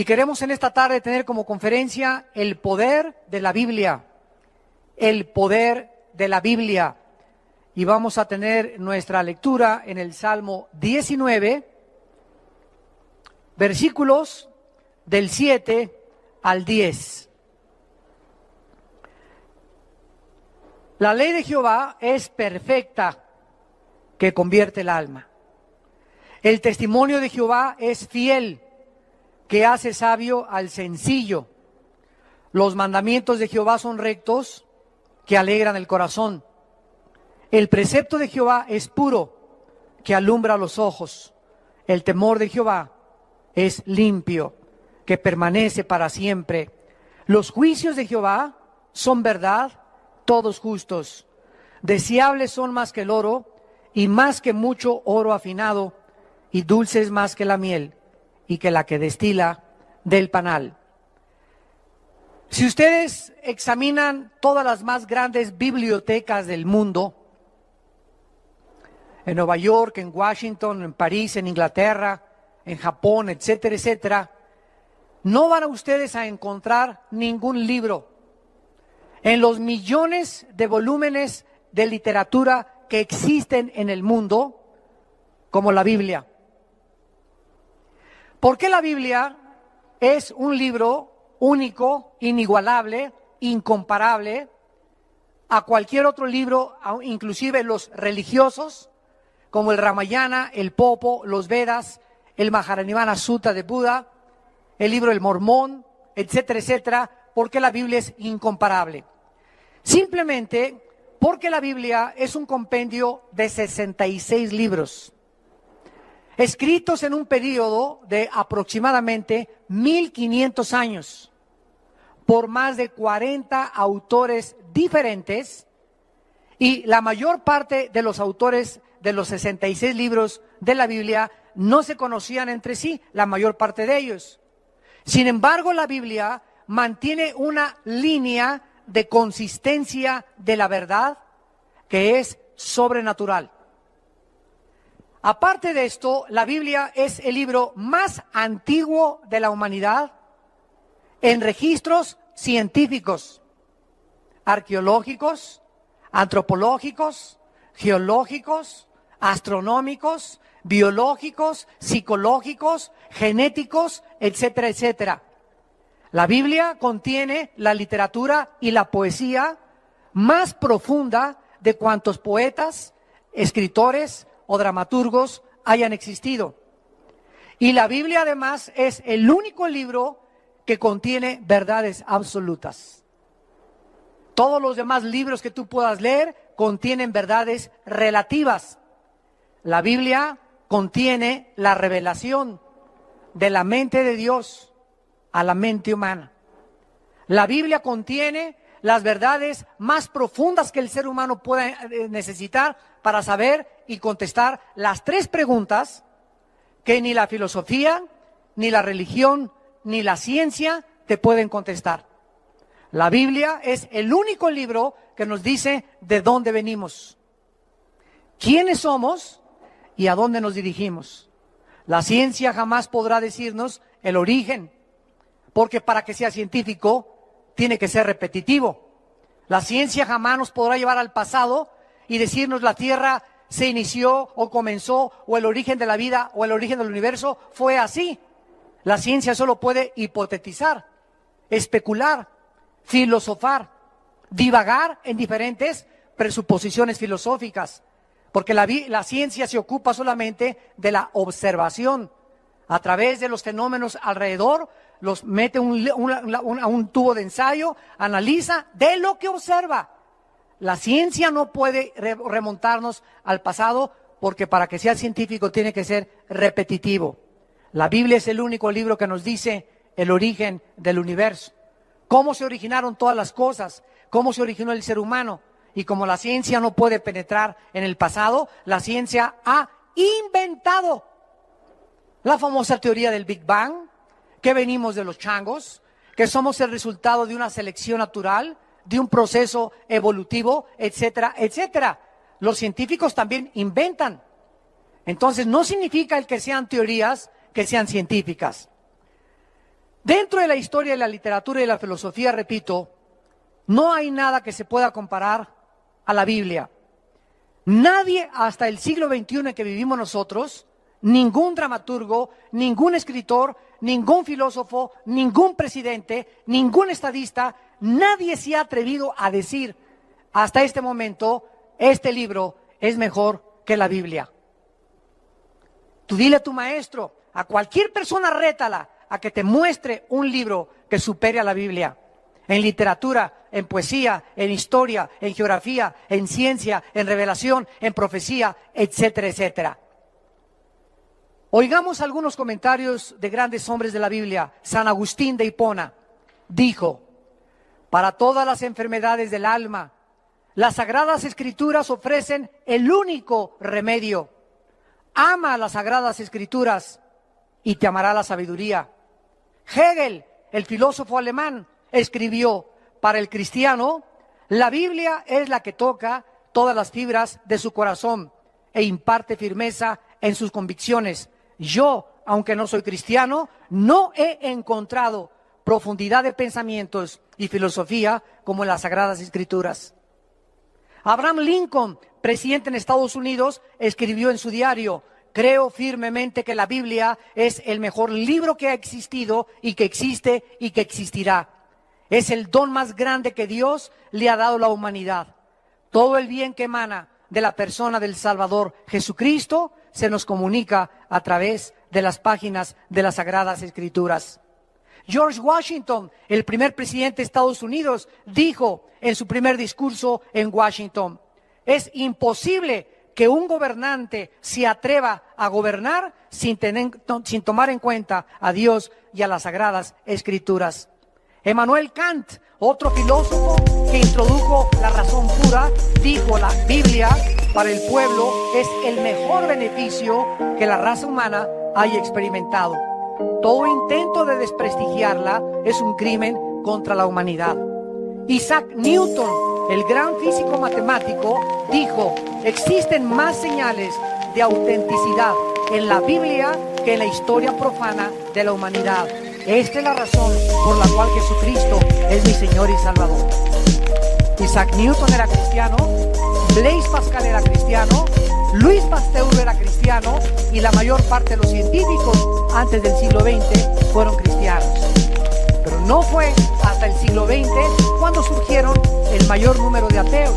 Y queremos en esta tarde tener como conferencia el poder de la Biblia. El poder de la Biblia. Y vamos a tener nuestra lectura en el Salmo 19, versículos del 7 al 10. La ley de Jehová es perfecta, que convierte el alma. El testimonio de Jehová es fiel, que hace sabio al sencillo. Los mandamientos de Jehová son rectos, que alegran el corazón. El precepto de Jehová es puro, que alumbra los ojos. El temor de Jehová es limpio, que permanece para siempre. Los juicios de Jehová son verdad, todos justos. Deseables son más que el oro, y más que mucho oro afinado, y dulces más que la miel, y que la que destila del panal. Si ustedes examinan todas las más grandes bibliotecas del mundo, en Nueva York, en Washington, en París, en Inglaterra, en Japón, etcétera, etcétera, no van a ustedes a encontrar ningún libro en los millones de volúmenes de literatura que existen en el mundo como la Biblia. Porque la Biblia es un libro único, inigualable, incomparable a cualquier otro libro, inclusive los religiosos, como el Ramayana, el Popo, los Vedas, el Mahajanivana Sutta de Buda, el libro del Mormón, etcétera, etcétera, porque la Biblia es incomparable. Simplemente porque la Biblia es un compendio de 66 libros, escritos en un periodo de aproximadamente 1500 años, por más de 40 autores diferentes, y la mayor parte de los autores de los 66 libros de la Biblia no se conocían entre sí, la mayor parte de ellos. Sin embargo, la Biblia mantiene una línea de consistencia de la verdad que es sobrenatural. Aparte de esto, la Biblia es el libro más antiguo de la humanidad en registros científicos, arqueológicos, antropológicos, geológicos, astronómicos, biológicos, psicológicos, genéticos, etcétera, etcétera. La Biblia contiene la literatura y la poesía más profunda de cuantos poetas, escritores o dramaturgos hayan existido. Y la Biblia además es el único libro que contiene verdades absolutas. Todos los demás libros que tú puedas leer contienen verdades relativas. La Biblia contiene la revelación de la mente de Dios a la mente humana. La Biblia contiene las verdades más profundas que el ser humano pueda necesitar para saber y contestar las tres preguntas que ni la filosofía, ni la religión, ni la ciencia te pueden contestar. La Biblia es el único libro que nos dice de dónde venimos, quiénes somos y a dónde nos dirigimos. La ciencia jamás podrá decirnos el origen, porque para que sea científico tiene que ser repetitivo. La ciencia jamás nos podrá llevar al pasado y decirnos la Tierra se inició o comenzó, o el origen de la vida o el origen del universo fue así. La ciencia solo puede hipotetizar, especular, filosofar, divagar en diferentes presuposiciones filosóficas, porque la ciencia se ocupa solamente de la observación. A través de los fenómenos alrededor, los mete a un tubo de ensayo, analiza de lo que observa. La ciencia no puede remontarnos al pasado, porque para que sea científico tiene que ser repetitivo. La Biblia es el único libro que nos dice el origen del universo, cómo se originaron todas las cosas, cómo se originó el ser humano. Y como la ciencia no puede penetrar en el pasado, la ciencia ha inventado la famosa teoría del Big Bang, que venimos de los changos, que somos el resultado de una selección natural, de un proceso evolutivo, etcétera, etcétera. Los científicos también inventan. Entonces no significa el que sean teorías que sean científicas. Dentro de la historia de la literatura y la filosofía, repito, no hay nada que se pueda comparar a la Biblia. Nadie hasta el siglo XXI en que vivimos nosotros, ningún dramaturgo, ningún escritor, ningún filósofo, ningún presidente, ningún estadista, nadie se ha atrevido a decir hasta este momento, este libro es mejor que la Biblia. Tú dile a tu maestro, a cualquier persona rétala a que te muestre un libro que supere a la Biblia. En literatura, en poesía, en historia, en geografía, en ciencia, en revelación, en profecía, etcétera, etcétera. Oigamos algunos comentarios de grandes hombres de la Biblia. San Agustín de Hipona dijo: para todas las enfermedades del alma, las Sagradas Escrituras ofrecen el único remedio. Ama las Sagradas Escrituras y te amará la sabiduría. Hegel, el filósofo alemán, escribió: para el cristiano, la Biblia es la que toca todas las fibras de su corazón e imparte firmeza en sus convicciones. Yo, aunque no soy cristiano, no he encontrado profundidad de pensamientos y filosofía como en las Sagradas Escrituras. Abraham Lincoln, presidente en Estados Unidos, escribió en su diario: creo firmemente que la Biblia es el mejor libro que ha existido y que existe y que existirá. Es el don más grande que Dios le ha dado a la humanidad. Todo el bien que emana de la persona del Salvador Jesucristo se nos comunica a través de las páginas de las Sagradas Escrituras. George Washington, el primer presidente de Estados Unidos, dijo en su primer discurso en Washington: es imposible que un gobernante se atreva a gobernar sin tomar en cuenta a Dios y a las Sagradas Escrituras. Immanuel Kant, otro filósofo que introdujo la razón pura, dijo: la Biblia para el pueblo es el mejor beneficio que la raza humana haya experimentado. Todo intento de desprestigiarla es un crimen contra la humanidad. Isaac Newton, el gran físico matemático, dijo: existen más señales de autenticidad en la Biblia que en la historia profana de la humanidad. Esta es la razón por la cual Jesucristo es mi Señor y Salvador. Isaac Newton era cristiano, Blaise Pascal era cristiano, Louis Pasteur era cristiano y la mayor parte de los científicos antes del siglo XX fueron cristianos. Pero no fue hasta el siglo XX cuando surgieron el mayor número de ateos.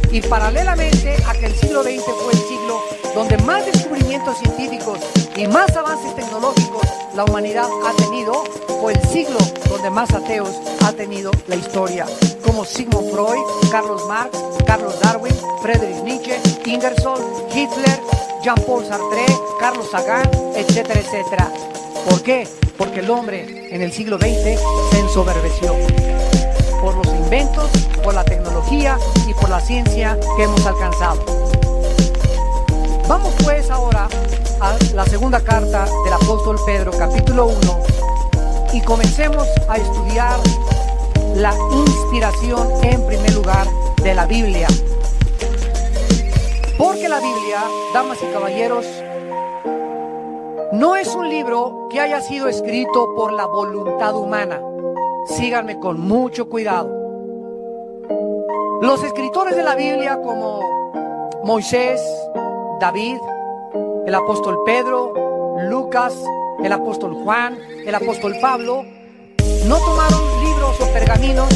Y paralelamente a que el siglo XX fue el siglo donde más descubrimientos científicos y más avances tecnológicos la humanidad ha tenido, fue el siglo donde más ateos ha tenido la historia, como Sigmund Freud, Carlos Marx, Carlos Darwin, Friedrich Nietzsche, Ingersoll, Hitler, Jean-Paul Sartre, Carlos Sagan, etcétera, etcétera. ¿Por qué? Porque el hombre en el siglo XX se ensoberbeció por los inventos, por la tecnología y por la ciencia que hemos alcanzado. Vamos pues ahora a la segunda carta del apóstol Pedro, capítulo 1, y comencemos a estudiar la inspiración en primer lugar de la Biblia. Porque la Biblia, damas y caballeros, no es un libro que haya sido escrito por la voluntad humana. Síganme con mucho cuidado. Los escritores de la Biblia como Moisés, David, el apóstol Pedro, Lucas, el apóstol Juan, el apóstol Pablo, no tomaron libros o pergaminos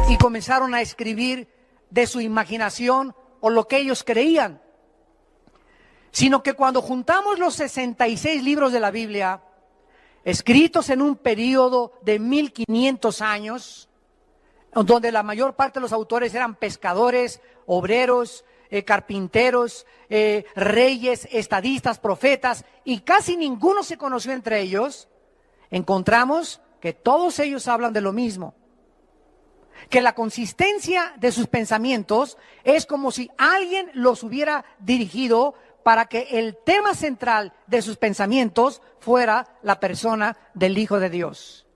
y comenzaron a escribir de su imaginación o lo que ellos creían, sino que cuando juntamos los 66 libros de la Biblia, escritos en un periodo de 1500 años, donde la mayor parte de los autores eran pescadores, obreros, carpinteros, reyes, estadistas, profetas, y casi ninguno se conoció entre ellos, encontramos que todos ellos hablan de lo mismo. Que la consistencia de sus pensamientos es como si alguien los hubiera dirigido para que el tema central de sus pensamientos fuera la persona del Hijo de Dios.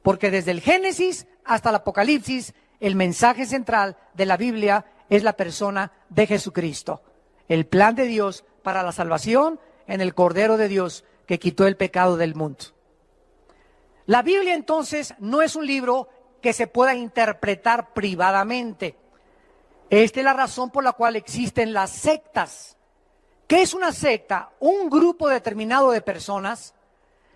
Porque desde el Génesis hasta el Apocalipsis, el mensaje central de la Biblia es la persona de Jesucristo. El plan de Dios para la salvación en el Cordero de Dios que quitó el pecado del mundo. La Biblia entonces no es un libro que se pueda interpretar privadamente. Esta es la razón por la cual existen las sectas. ¿Qué es una secta? Un grupo determinado de personas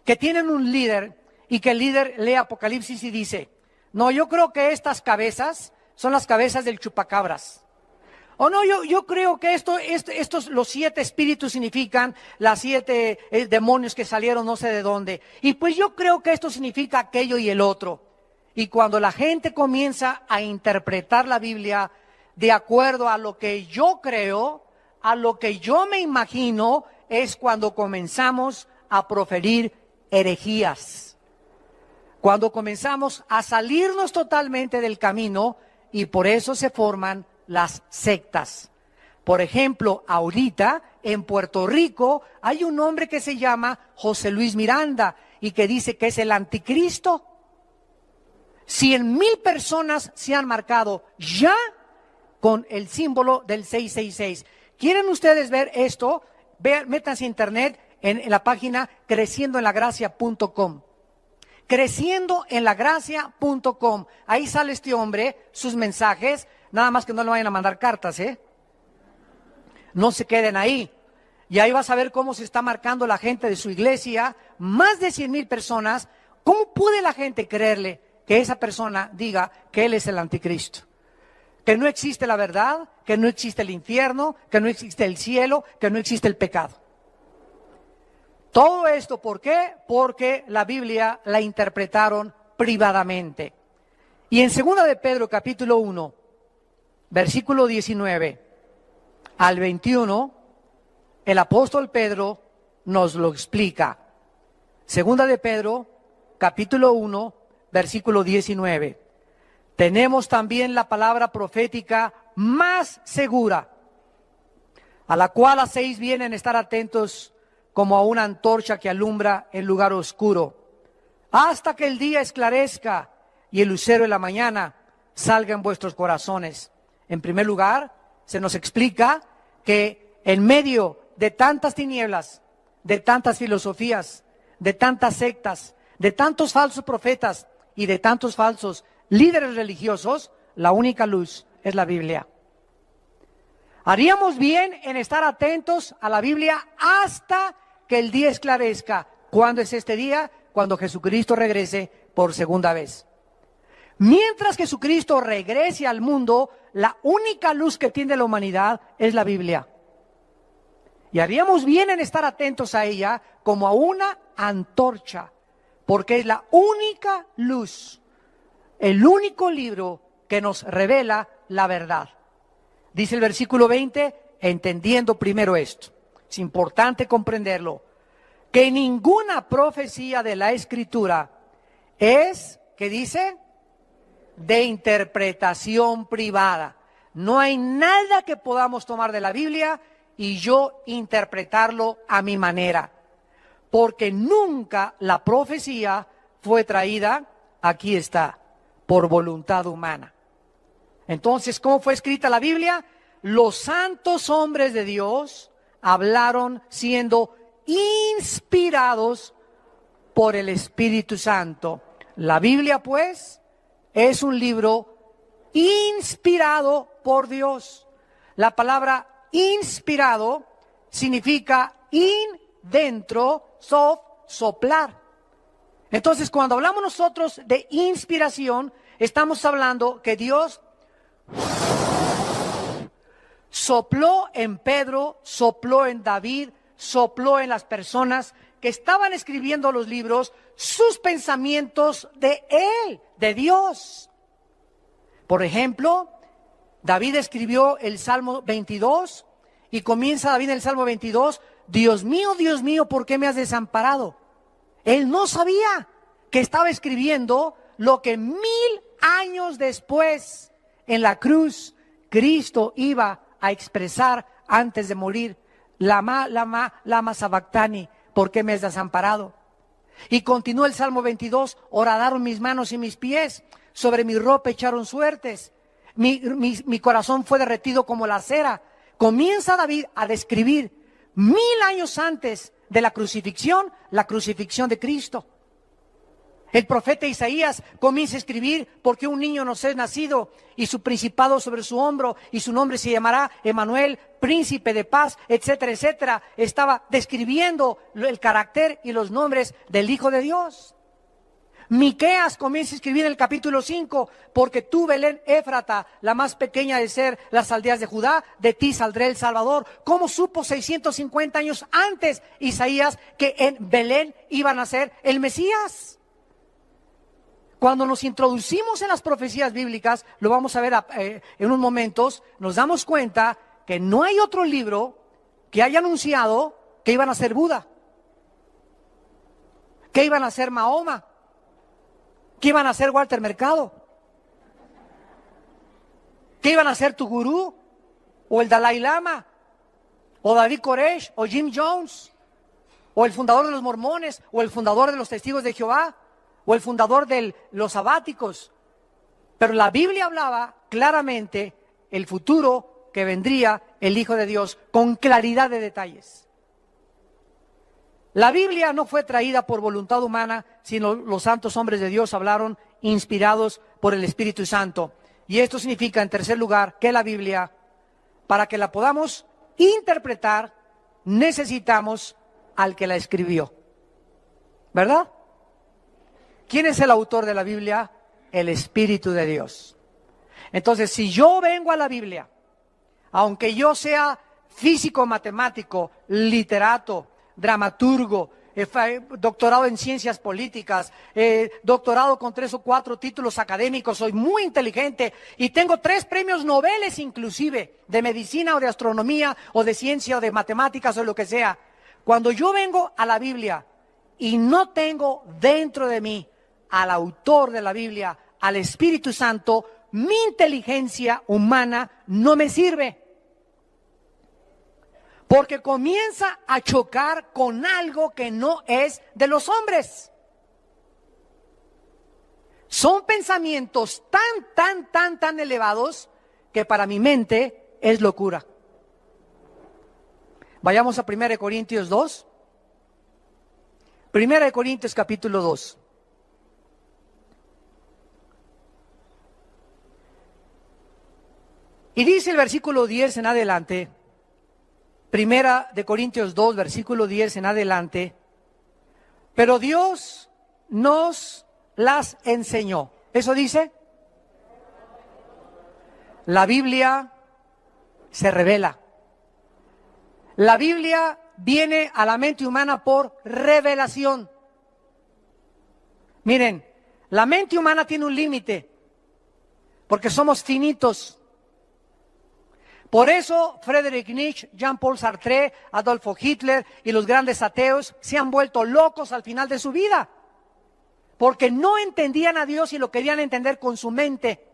que tienen un líder y que el líder lee Apocalipsis y dice, no, yo creo que estas cabezas son las cabezas del chupacabras. O no, yo creo que estos, los 7 espíritus significan las 7 demonios que salieron no sé de dónde. Y pues yo creo que esto significa aquello y el otro. Y cuando la gente comienza a interpretar la Biblia de acuerdo a lo que yo creo, a lo que yo me imagino, es cuando comenzamos a proferir herejías. Cuando comenzamos a salirnos totalmente del camino y por eso se forman las sectas. Por ejemplo, ahorita en Puerto Rico hay un hombre que se llama José Luis Miranda y que dice que es el anticristo. 100,000 personas se han marcado ya con el símbolo del 666. ¿Quieren ustedes ver esto? Vean, métanse a internet en la página creciendoenlagracia.com. Creciendoenlagracia.com. Ahí sale este hombre, sus mensajes. Nada más que no le vayan a mandar cartas, No se queden ahí. Y ahí vas a ver cómo se está marcando la gente de su iglesia. Más de 100,000 personas. ¿Cómo puede la gente creerle que esa persona diga que él es el anticristo? Que no existe la verdad, que no existe el infierno, que no existe el cielo, que no existe el pecado. Todo esto, ¿por qué? Porque la Biblia la interpretaron privadamente. Y en 2 de Pedro, capítulo 1, versículo 19 al 21, el apóstol Pedro nos lo explica. 2 de Pedro, capítulo 1, versículo 19. Tenemos también la palabra profética más segura, a la cual hacéis bien en estar atentos como a una antorcha que alumbra en lugar oscuro, hasta que el día esclarezca y el lucero de la mañana salga en vuestros corazones. En primer lugar, se nos explica que en medio de tantas tinieblas, de tantas filosofías, de tantas sectas, de tantos falsos profetas y de tantos falsos líderes religiosos, la única luz es la Biblia. Haríamos bien en estar atentos a la Biblia hasta que el día esclarezca. ¿Cuándo es este día? Cuando Jesucristo regrese por segunda vez. Mientras Jesucristo regrese al mundo, la única luz que tiene la humanidad es la Biblia. Y haríamos bien en estar atentos a ella como a una antorcha, porque es la única luz, el único libro que nos revela la verdad. Dice el versículo 20, entendiendo primero esto, es importante comprenderlo, que ninguna profecía de la Escritura es, ¿qué dice? De interpretación privada. No hay nada que podamos tomar de la Biblia y yo interpretarlo a mi manera, porque nunca la profecía fue traída, aquí está, por voluntad humana. Entonces, ¿cómo fue escrita la Biblia? Los santos hombres de Dios hablaron siendo inspirados por el Espíritu Santo. La Biblia, pues, es un libro inspirado por Dios. La palabra inspirado significa dentro, soplar. Entonces, cuando hablamos nosotros de inspiración, estamos hablando que Dios sopló en Pedro, sopló en David, sopló en las personas que estaban escribiendo los libros, sus pensamientos de Él, de Dios. Por ejemplo, David escribió el Salmo 22 y comienza David en el Salmo 22, Dios mío, ¿por qué me has desamparado? Él no sabía que estaba escribiendo lo que 1000 años después en la cruz Cristo iba a expresar antes de morir. Lama sabactani, ¿por qué me has desamparado? Y continúa el Salmo 22, horadaron mis manos y mis pies, sobre mi ropa echaron suertes, mi corazón fue derretido como la cera. Comienza David a describir 1000 años antes de la crucifixión de Cristo. El profeta Isaías comienza a escribir: porque un niño nos es nacido y su principado sobre su hombro y su nombre se llamará Emmanuel, príncipe de paz, etcétera, etcétera. Estaba describiendo el carácter y los nombres del Hijo de Dios. Miqueas comienza a escribir en el capítulo 5: porque tú, Belén Éfrata, la más pequeña de ser las aldeas de Judá, de ti saldrá el Salvador. ¿Cómo supo 650 años antes Isaías que en Belén iba a nacer el Mesías? Cuando nos introducimos en las profecías bíblicas, lo vamos a ver en unos momentos, nos damos cuenta que no hay otro libro que haya anunciado que iban a ser Buda, que iban a ser Mahoma, que iban a ser Walter Mercado, que iban a ser tu gurú, o el Dalai Lama, o David Koresh, o Jim Jones, o el fundador de los mormones, o el fundador de los testigos de Jehová, o el fundador de los sabáticos. Pero la Biblia hablaba claramente el futuro que vendría el Hijo de Dios, con claridad de detalles. La Biblia no fue traída por voluntad humana, sino los santos hombres de Dios hablaron inspirados por el Espíritu Santo. Y esto significa, en tercer lugar, que la Biblia, para que la podamos interpretar, necesitamos al que la escribió. ¿Verdad? ¿Quién es el autor de la Biblia? El Espíritu de Dios. Entonces, si yo vengo a la Biblia, aunque yo sea físico, matemático, literato, dramaturgo, doctorado en ciencias políticas, doctorado con 3 o 4 títulos académicos, soy muy inteligente y tengo 3 premios Nobel inclusive, de medicina o de astronomía o de ciencia o de matemáticas o lo que sea. Cuando yo vengo a la Biblia y no tengo dentro de mí al autor de la Biblia, al Espíritu Santo, mi inteligencia humana no me sirve. Porque comienza a chocar con algo que no es de los hombres. Son pensamientos tan elevados que para mi mente es locura. Vayamos a 1 Corintios 2. 1 Corintios capítulo 2. Y dice el versículo 10 en adelante, 1 Corintios 2, versículo 10 en adelante: pero Dios nos las enseñó. ¿Eso dice? La Biblia se revela. La Biblia viene a la mente humana por revelación. Miren, la mente humana tiene un límite, porque somos finitos. Por eso Friedrich Nietzsche, Jean-Paul Sartre, Adolfo Hitler y los grandes ateos se han vuelto locos al final de su vida, porque no entendían a Dios y lo querían entender con su mente.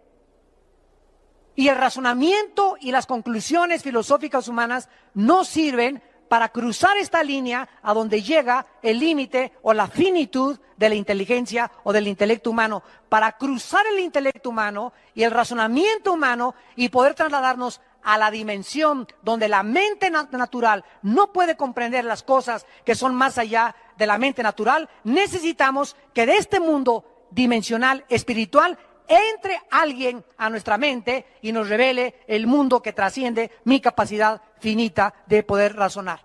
Y el razonamiento y las conclusiones filosóficas humanas no sirven para cruzar esta línea a donde llega el límite o la finitud de la inteligencia o del intelecto humano. Para cruzar el intelecto humano y el razonamiento humano y poder trasladarnos a la dimensión donde la mente natural no puede comprender las cosas que son más allá de la mente natural, necesitamos que de este mundo dimensional, espiritual, entre alguien a nuestra mente y nos revele el mundo que trasciende mi capacidad finita de poder razonar.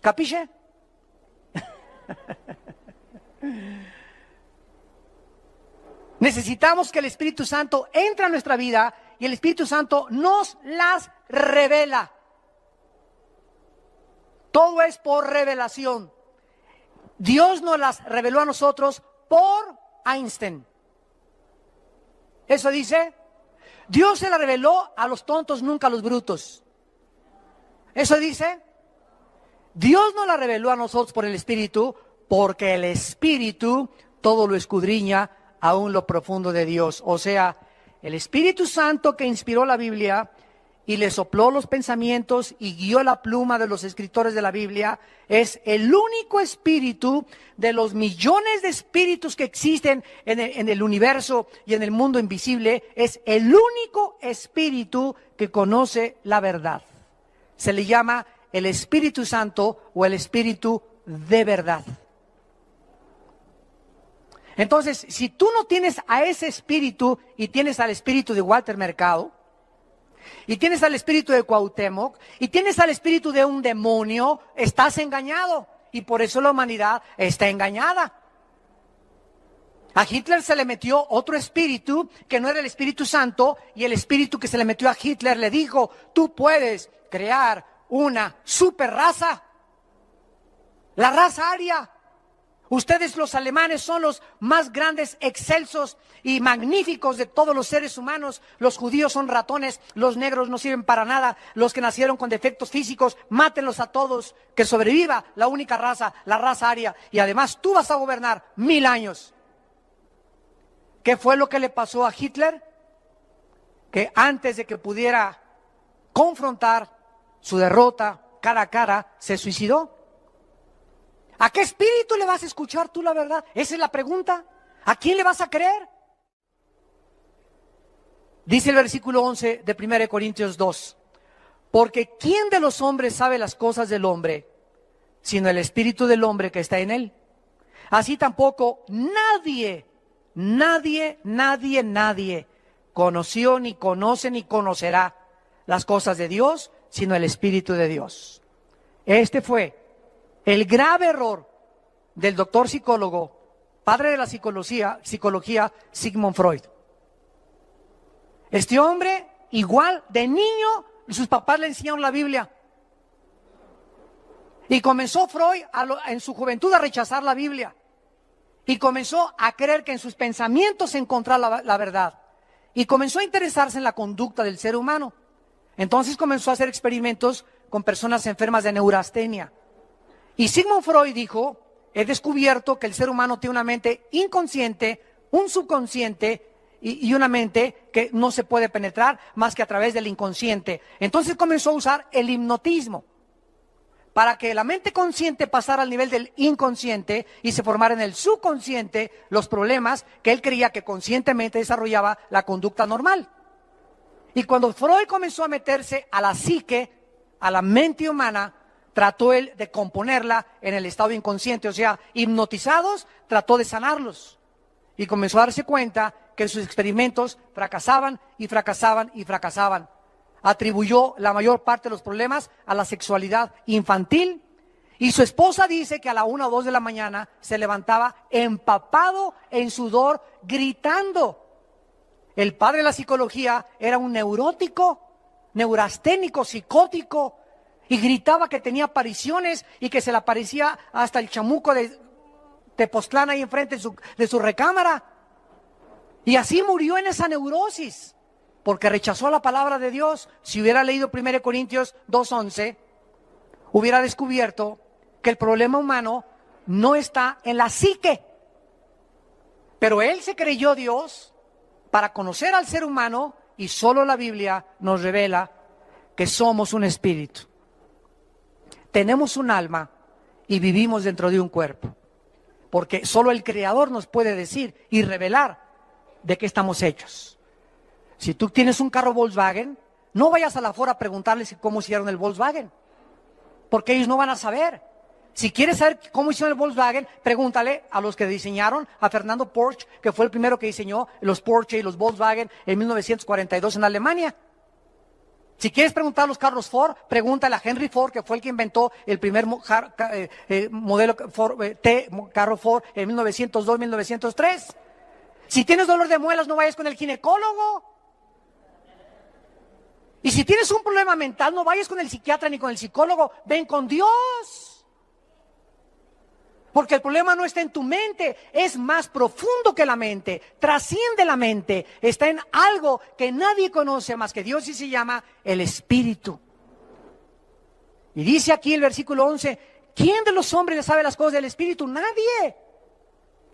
¿Capisce? Necesitamos que el Espíritu Santo entre a nuestra vida y el Espíritu Santo nos las revela. Todo es por revelación. Dios nos las reveló a nosotros por Einstein. ¿Eso dice? Dios se la reveló a los tontos, nunca a los brutos. ¿Eso dice? Dios nos la reveló a nosotros por el Espíritu, porque el Espíritu todo lo escudriña, aún lo profundo de Dios. O sea, el Espíritu Santo que inspiró la Biblia y le sopló los pensamientos y guió la pluma de los escritores de la Biblia, es el único espíritu de los millones de espíritus que existen en el universo y en el mundo invisible, es el único espíritu que conoce la verdad. Se le llama el Espíritu Santo o el Espíritu de verdad. Entonces, si tú no tienes a ese espíritu y tienes al espíritu de Walter Mercado, y tienes al espíritu de Cuauhtémoc, y tienes al espíritu de un demonio, estás engañado. Y por eso la humanidad está engañada. A Hitler se le metió otro espíritu que no era el Espíritu Santo, y el espíritu que se le metió a Hitler le dijo: tú puedes crear una super raza, la raza aria. Ustedes los alemanes son los más grandes, excelsos y magníficos de todos los seres humanos. Los judíos son ratones, los negros no sirven para nada, los que nacieron con defectos físicos, mátenlos a todos, que sobreviva la única raza, la raza aria. Y además tú vas a gobernar 1000 años. ¿Qué fue lo que le pasó a Hitler? Que antes de que pudiera confrontar su derrota cara a cara, se suicidó. ¿A qué espíritu le vas a escuchar tú la verdad? Esa es la pregunta. ¿A quién le vas a creer? Dice el versículo 11 de 1 Corintios 2. Porque ¿quién de los hombres sabe las cosas del hombre, sino el espíritu del hombre que está en él? Así tampoco nadie conoció, ni conoce, ni conocerá las cosas de Dios, sino el Espíritu de Dios. Este fue el grave error del doctor psicólogo, padre de la psicología, Sigmund Freud. Este hombre, igual de niño, sus papás le enseñaron la Biblia. Y comenzó Freud en su juventud a rechazar la Biblia. Y comenzó a creer que en sus pensamientos se encontraba la verdad. Y comenzó a interesarse en la conducta del ser humano. Entonces comenzó a hacer experimentos con personas enfermas de neurastenia. Y Sigmund Freud dijo: he descubierto que el ser humano tiene una mente inconsciente, un subconsciente y una mente que no se puede penetrar más que a través del inconsciente. Entonces comenzó a usar el hipnotismo para que la mente consciente pasara al nivel del inconsciente y se formara en el subconsciente los problemas que él creía que conscientemente desarrollaba la conducta normal. Y cuando Freud comenzó a meterse a la psique, a la mente humana, trató él de componerla en el estado inconsciente, o sea, hipnotizados, trató de sanarlos. Y comenzó a darse cuenta que sus experimentos fracasaban y fracasaban y fracasaban. Atribuyó la mayor parte de los problemas a la sexualidad infantil. Y su esposa dice que a la 1 o 2 de la mañana se levantaba empapado en sudor, gritando. El padre de la psicología era un neurótico, neurasténico, psicótico, y gritaba que tenía apariciones y que se le aparecía hasta el chamuco de Tepoztlán ahí enfrente de su recámara. Y así murió en esa neurosis, porque rechazó la palabra de Dios. Si hubiera leído 1 Corintios 2:11, hubiera descubierto que el problema humano no está en la psique. Pero él se creyó Dios para conocer al ser humano, y solo la Biblia nos revela que somos un espíritu. Tenemos un alma y vivimos dentro de un cuerpo, porque solo el Creador nos puede decir y revelar de qué estamos hechos. Si tú tienes un carro Volkswagen, no vayas a la Ford a preguntarles cómo hicieron el Volkswagen, porque ellos no van a saber. Si quieres saber cómo hicieron el Volkswagen, pregúntale a los que diseñaron, a Fernando Porsche, que fue el primero que diseñó los Porsche y los Volkswagen en 1942 en Alemania. Si quieres preguntar a los carros Ford, pregúntale a Henry Ford, que fue el que inventó el primer modelo carro Ford en 1902-1903. Si tienes dolor de muelas, no vayas con el ginecólogo. Y si tienes un problema mental, no vayas con el psiquiatra ni con el psicólogo, ven con Dios. Porque el problema no está en tu mente, es más profundo que la mente, trasciende la mente, está en algo que nadie conoce más que Dios, y se llama el Espíritu. Y dice aquí el versículo 11, ¿quién de los hombres sabe las cosas del Espíritu? Nadie.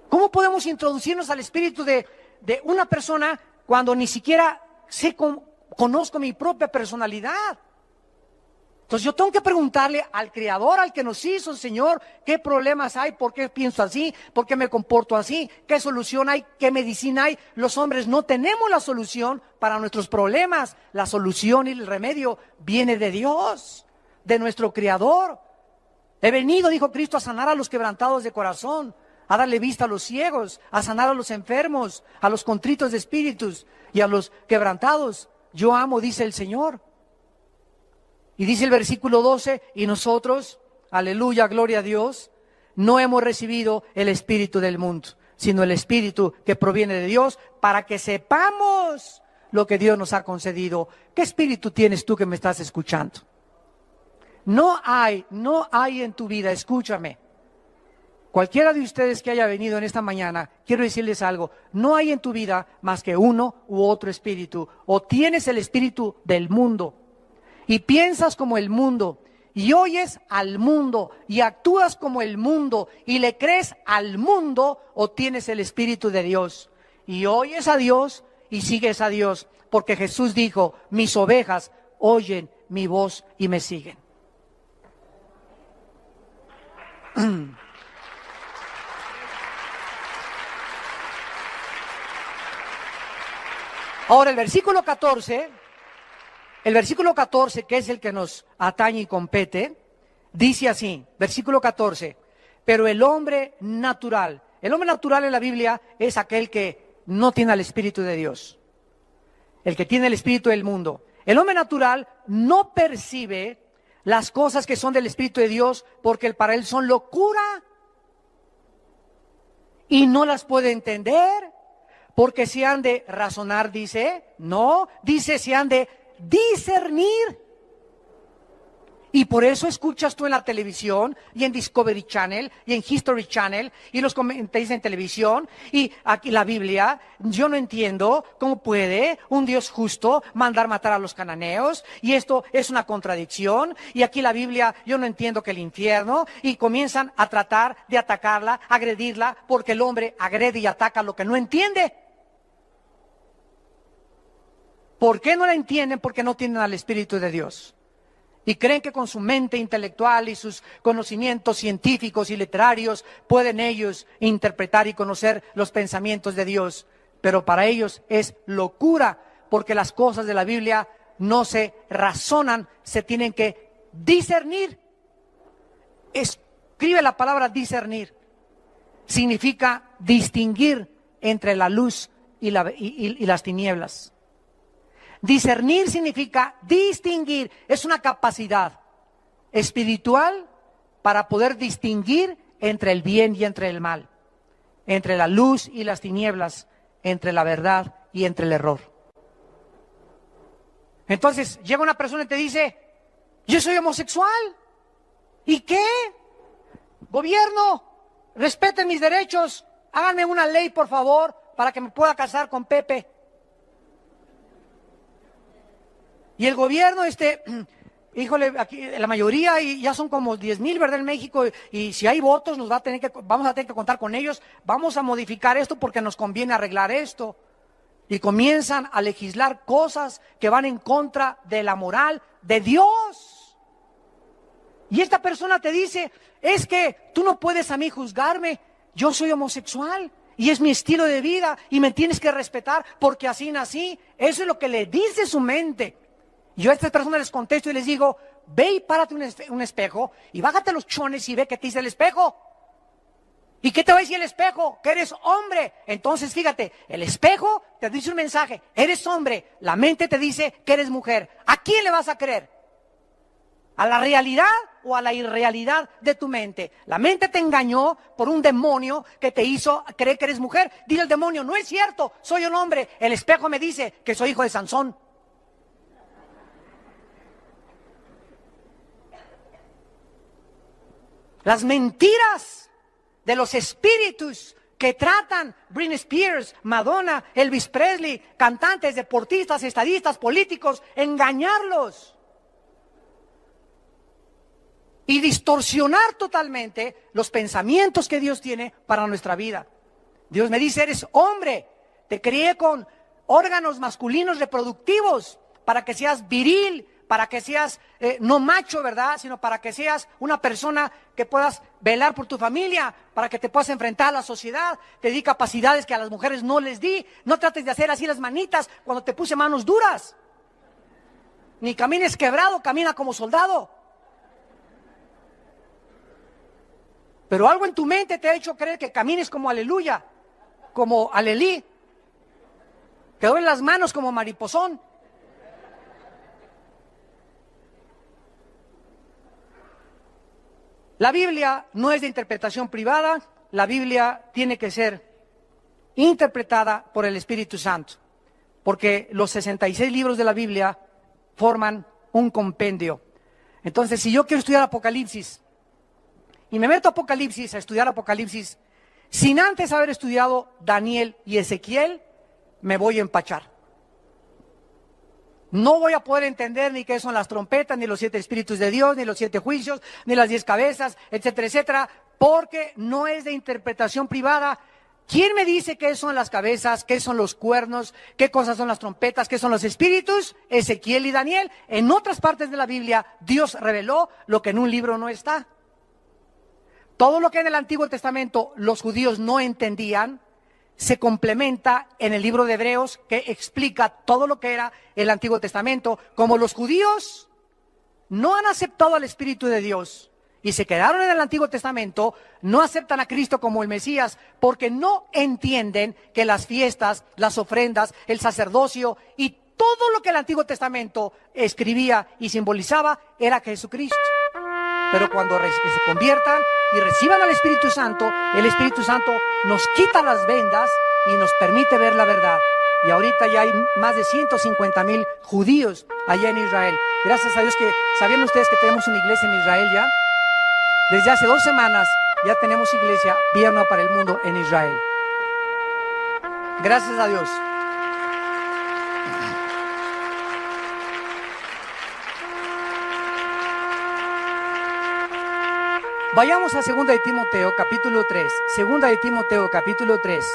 ¿Cómo podemos introducirnos al Espíritu de una persona cuando ni siquiera conozco mi propia personalidad? Entonces yo tengo que preguntarle al Creador, al que nos hizo, Señor, ¿qué problemas hay? ¿Por qué pienso así? ¿Por qué me comporto así? ¿Qué solución hay? ¿Qué medicina hay? Los hombres no tenemos la solución para nuestros problemas. La solución y el remedio viene de Dios, de nuestro Creador. He venido, dijo Cristo, a sanar a los quebrantados de corazón, a darle vista a los ciegos, a sanar a los enfermos, a los contritos de espíritus y a los quebrantados. Yo amo, dice el Señor. Y dice el versículo 12, y nosotros, aleluya, gloria a Dios, no hemos recibido el espíritu del mundo, sino el espíritu que proviene de Dios, para que sepamos lo que Dios nos ha concedido. ¿Qué espíritu tienes tú que me estás escuchando? No hay en tu vida, escúchame. Cualquiera de ustedes que haya venido en esta mañana, quiero decirles algo, no hay en tu vida más que uno u otro espíritu. O tienes el espíritu del mundo y piensas como el mundo y oyes al mundo y actúas como el mundo y le crees al mundo, o tienes el espíritu de Dios y oyes a Dios y sigues a Dios, porque Jesús dijo, mis ovejas oyen mi voz y me siguen. Ahora el versículo 14, que es el que nos atañe y compete, dice así, versículo 14, pero el hombre natural en la Biblia es aquel que no tiene el Espíritu de Dios, el que tiene el espíritu del mundo. El hombre natural no percibe las cosas que son del Espíritu de Dios, porque para él son locura y no las puede entender. Porque se han de razonar, dice, no, dice se han de discernir. Y por eso escuchas tú en la televisión y en Discovery Channel y en History Channel y los comentarios en televisión y aquí la Biblia. Yo no entiendo cómo puede un Dios justo mandar matar a los cananeos, y esto es una contradicción. Y aquí la Biblia, yo no entiendo que el infierno, y comienzan a tratar de atacarla, agredirla, porque el hombre agrede y ataca lo que no entiende. ¿Por qué no la entienden? Porque no tienen al Espíritu de Dios. Y creen que con su mente intelectual y sus conocimientos científicos y literarios pueden ellos interpretar y conocer los pensamientos de Dios. Pero para ellos es locura, porque las cosas de la Biblia no se razonan, se tienen que discernir. Escribe la palabra discernir. Significa distinguir entre la luz y las tinieblas. Discernir significa distinguir, es una capacidad espiritual para poder distinguir entre el bien y entre el mal, entre la luz y las tinieblas, entre la verdad y entre el error. Entonces llega una persona y te dice, yo soy homosexual. ¿Y qué? Gobierno, respeten mis derechos, háganme una ley por favor para que me pueda casar con Pepe. Y el gobierno, híjole, aquí la mayoría, y ya son como 10,000, ¿verdad? En México, y si hay votos, vamos a tener que contar con ellos, vamos a modificar esto porque nos conviene arreglar esto. Y comienzan a legislar cosas que van en contra de la moral de Dios. Y esta persona te dice, es que tú no puedes a mí juzgarme, yo soy homosexual. Y es mi estilo de vida, y me tienes que respetar porque así nací. Eso es lo que le dice su mente. Yo a estas personas les contesto y les digo, ve y párate un espejo y bájate los chones y ve qué te dice el espejo. ¿Y qué te va a decir el espejo? Que eres hombre. Entonces fíjate, el espejo te dice un mensaje, eres hombre. La mente te dice que eres mujer. ¿A quién le vas a creer? ¿A la realidad o a la irrealidad de tu mente? La mente te engañó por un demonio que te hizo creer que eres mujer. Dile al demonio, no es cierto, soy un hombre. El espejo me dice que soy hijo de Sansón. Las mentiras de los espíritus que tratan Britney Spears, Madonna, Elvis Presley, cantantes, deportistas, estadistas, políticos, engañarlos y distorsionar totalmente los pensamientos que Dios tiene para nuestra vida. Dios me dice, eres hombre, te crié con órganos masculinos reproductivos para que seas viril, para que seas no macho, ¿verdad? Sino para que seas una persona que puedas velar por tu familia, para que te puedas enfrentar a la sociedad. Te di capacidades que a las mujeres no les di. No trates de hacer así las manitas cuando te puse manos duras. Ni camines quebrado, camina como soldado. Pero algo en tu mente te ha hecho creer que camines como Aleluya, como Alelí, que doblen las manos como mariposón. La Biblia no es de interpretación privada, la Biblia tiene que ser interpretada por el Espíritu Santo, porque los 66 libros de la Biblia forman un compendio. Entonces, si yo quiero estudiar Apocalipsis, y me meto a Apocalipsis, a estudiar Apocalipsis, sin antes haber estudiado Daniel y Ezequiel, me voy a empachar. No voy a poder entender ni qué son las trompetas, ni los 7 espíritus de Dios, ni los 7 juicios, ni las 10 cabezas, etcétera, etcétera, porque no es de interpretación privada. ¿Quién me dice qué son las cabezas, qué son los cuernos, qué cosas son las trompetas, qué son los espíritus? Ezequiel y Daniel. En otras partes de la Biblia, Dios reveló lo que en un libro no está. Todo lo que en el Antiguo Testamento los judíos no entendían, se complementa en el libro de Hebreos, que explica todo lo que era el Antiguo Testamento. Como los judíos no han aceptado al Espíritu de Dios y se quedaron en el Antiguo Testamento, no aceptan a Cristo como el Mesías, porque no entienden que las fiestas, las ofrendas, el sacerdocio y todo lo que el Antiguo Testamento escribía y simbolizaba era Jesucristo. Pero cuando se conviertan y reciban al Espíritu Santo, el Espíritu Santo nos quita las vendas y nos permite ver la verdad. Y ahorita ya hay más de 150,000 judíos allá en Israel. Gracias a Dios que, ¿sabían ustedes que tenemos una iglesia en Israel ya? Desde hace 2 semanas ya tenemos iglesia Vía Nueva para el Mundo en Israel. Gracias a Dios. Vayamos a 2 de Timoteo, capítulo 3. 2 de Timoteo, capítulo 3.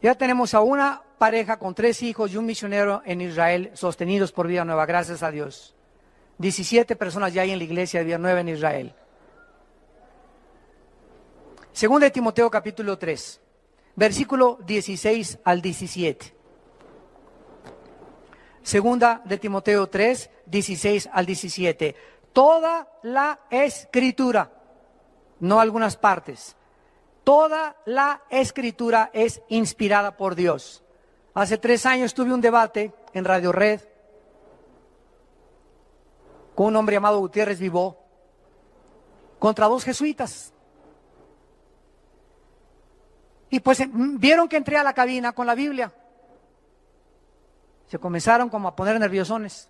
Ya tenemos a una pareja con 3 hijos y un misionero en Israel, sostenidos por Vida Nueva, gracias a Dios. 17 personas ya hay en la iglesia de Vida Nueva en Israel. 2 de Timoteo, capítulo 3, versículo 16 al 17. 2 de Timoteo 3, 16 al 17. Toda la Escritura, no algunas partes, toda la Escritura es inspirada por Dios. Hace 3 años tuve un debate en Radio Red con un hombre llamado Gutiérrez Vivó contra 2 jesuitas. Y pues vieron que entré a la cabina con la Biblia. Se comenzaron como a poner nerviosones.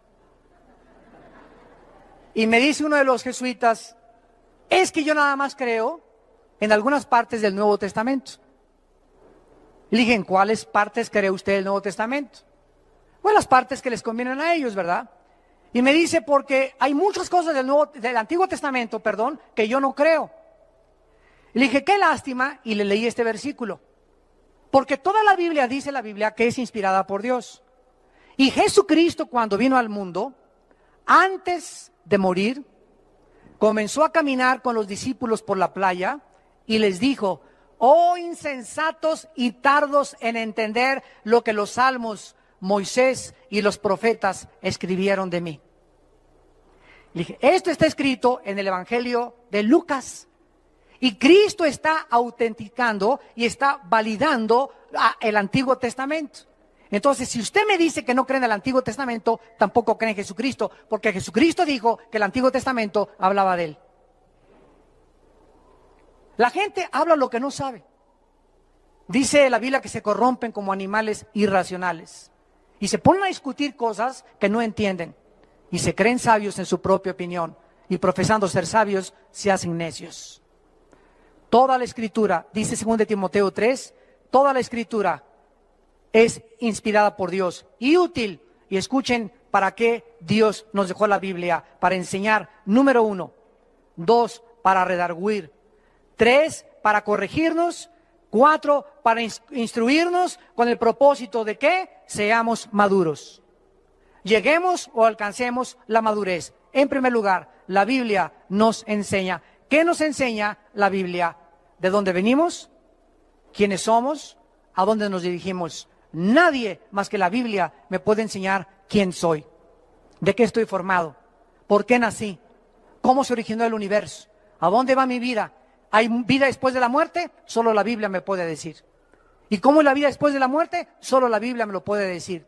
Y me dice uno de los jesuitas, es que yo nada más creo en algunas partes del Nuevo Testamento. Le dije, ¿en cuáles partes cree usted del Nuevo Testamento? Bueno, las partes que les convienen a ellos, ¿verdad? Y me dice, porque hay muchas cosas del Antiguo Testamento, perdón, que yo no creo. Le dije, qué lástima, y le leí este versículo. Porque toda la Biblia, dice la Biblia, que es inspirada por Dios. Y Jesucristo, cuando vino al mundo, antes de morir, comenzó a caminar con los discípulos por la playa y les dijo, oh insensatos y tardos en entender lo que los salmos, Moisés y los profetas escribieron de mí. Le dije, esto está escrito en el Evangelio de Lucas. Y Cristo está autenticando y está validando el Antiguo Testamento. Entonces, si usted me dice que no cree en el Antiguo Testamento, tampoco cree en Jesucristo, porque Jesucristo dijo que el Antiguo Testamento hablaba de él. La gente habla lo que no sabe. Dice la Biblia que se corrompen como animales irracionales y se ponen a discutir cosas que no entienden y se creen sabios en su propia opinión y profesando ser sabios se hacen necios. Toda la Escritura, dice 2 de Timoteo 3, toda la Escritura es inspirada por Dios y útil. Y escuchen para qué Dios nos dejó la Biblia: para enseñar, número 1, 2, para redarguir, 3, para corregirnos, 4, para instruirnos con el propósito de que seamos maduros. Lleguemos o alcancemos la madurez. En primer lugar, la Biblia nos enseña. ¿Qué nos enseña la Biblia? ¿De dónde venimos? ¿Quiénes somos? ¿A dónde nos dirigimos? Nadie más que la Biblia me puede enseñar quién soy, de qué estoy formado, ¿Por qué nací? ¿Cómo se originó el universo? ¿A dónde va mi vida? ¿Hay vida después de la muerte? Solo la Biblia me puede decir. ¿Y cómo es la vida después de la muerte? Solo la Biblia me lo puede decir.